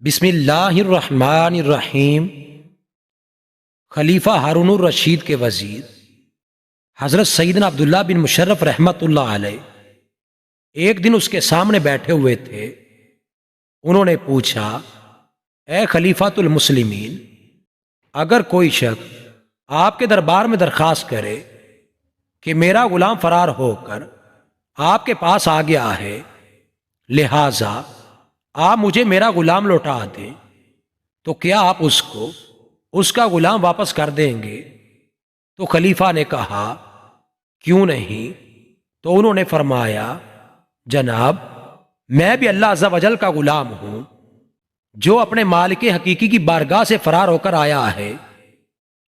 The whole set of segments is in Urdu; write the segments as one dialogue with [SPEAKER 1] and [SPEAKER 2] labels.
[SPEAKER 1] بسم اللہ الرحمن الرحیم۔ خلیفہ ہارون الرشید کے وزیر حضرت سیدنا عبداللہ بن مشرف رحمۃ اللہ علیہ ایک دن اس کے سامنے بیٹھے ہوئے تھے۔ انہوں نے پوچھا، اے خلیفۃ المسلمین، اگر کوئی شخص آپ کے دربار میں درخواست کرے کہ میرا غلام فرار ہو کر آپ کے پاس آ گیا ہے، لہٰذا آپ مجھے میرا غلام لوٹا دیں، تو کیا آپ اس کا غلام واپس کر دیں گے؟ تو خلیفہ نے کہا، کیوں نہیں؟ تو انہوں نے فرمایا، جناب، میں بھی اللہ عز و جل کا غلام ہوں جو اپنے مالک حقیقی کی بارگاہ سے فرار ہو کر آیا ہے۔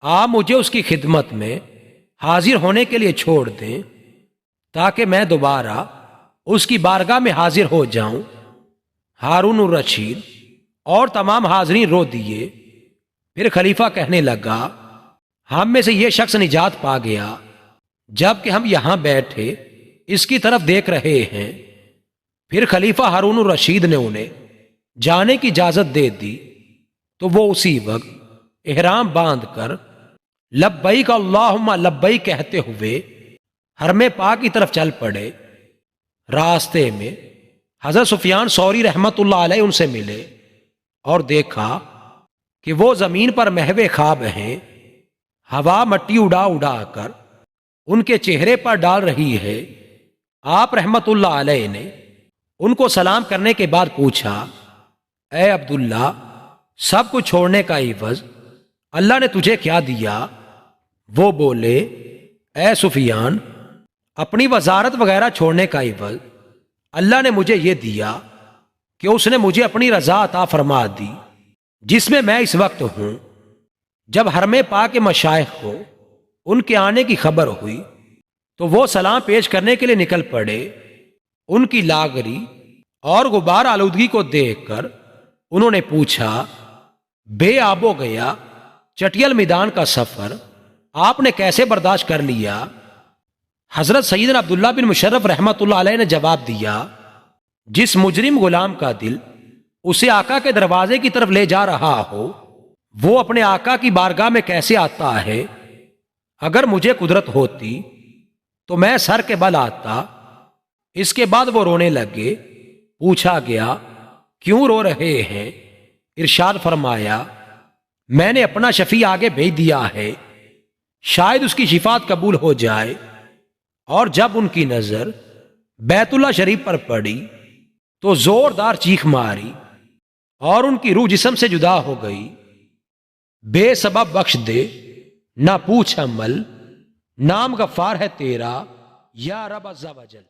[SPEAKER 1] آپ مجھے اس کی خدمت میں حاضر ہونے کے لیے چھوڑ دیں تاکہ میں دوبارہ اس کی بارگاہ میں حاضر ہو جاؤں۔ ہارون الرشید اور تمام حاضرین رو دیے۔ پھر خلیفہ کہنے لگا، ہم میں سے یہ شخص نجات پا گیا، جب کہ ہم یہاں بیٹھے اس کی طرف دیکھ رہے ہیں۔ پھر خلیفہ ہارون الرشید نے انہیں جانے کی اجازت دے دی تو وہ اسی وقت احرام باندھ کر لبیک اللہم لبیک کہتے ہوئے حرم پاک کی طرف چل پڑے۔ راستے میں حضرت سفیان ثوری رحمت اللہ علیہ ان سے ملے اور دیکھا کہ وہ زمین پر محو خواب ہیں، ہوا مٹی اڑا اڑا کر ان کے چہرے پر ڈال رہی ہے۔ آپ رحمت اللہ علیہ نے ان کو سلام کرنے کے بعد پوچھا، اے عبداللہ، سب کچھ چھوڑنے کا عوض اللہ نے تجھے کیا دیا؟ وہ بولے، اے سفیان، اپنی وزارت وغیرہ چھوڑنے کا عوض اللہ نے مجھے یہ دیا کہ اس نے مجھے اپنی رضا عطا فرما دی، جس میں میں اس وقت ہوں۔ جب حرم پاک کے مشائخ کو ان کے آنے کی خبر ہوئی تو وہ سلام پیش کرنے کے لیے نکل پڑے۔ ان کی لاغری اور غبار آلودگی کو دیکھ کر انہوں نے پوچھا، بے آب و گیا چٹیل میدان کا سفر آپ نے کیسے برداشت کر لیا؟ حضرت سیدنا عبداللہ بن مشرف رحمۃ اللہ علیہ نے جواب دیا، جس مجرم غلام کا دل اسے آقا کے دروازے کی طرف لے جا رہا ہو، وہ اپنے آقا کی بارگاہ میں کیسے آتا ہے؟ اگر مجھے قدرت ہوتی تو میں سر کے بل آتا۔ اس کے بعد وہ رونے لگے۔ پوچھا گیا، کیوں رو رہے ہیں؟ ارشاد فرمایا، میں نے اپنا شفیع آگے بھیج دیا ہے، شاید اس کی شفاعت قبول ہو جائے۔ اور جب ان کی نظر بیت اللہ شریف پر پڑی تو زوردار چیخ ماری اور ان کی روح جسم سے جدا ہو گئی۔ بے سبب بخش دے، نہ پوچھ عمل، نام غفار ہے تیرا یا رب عز و جل۔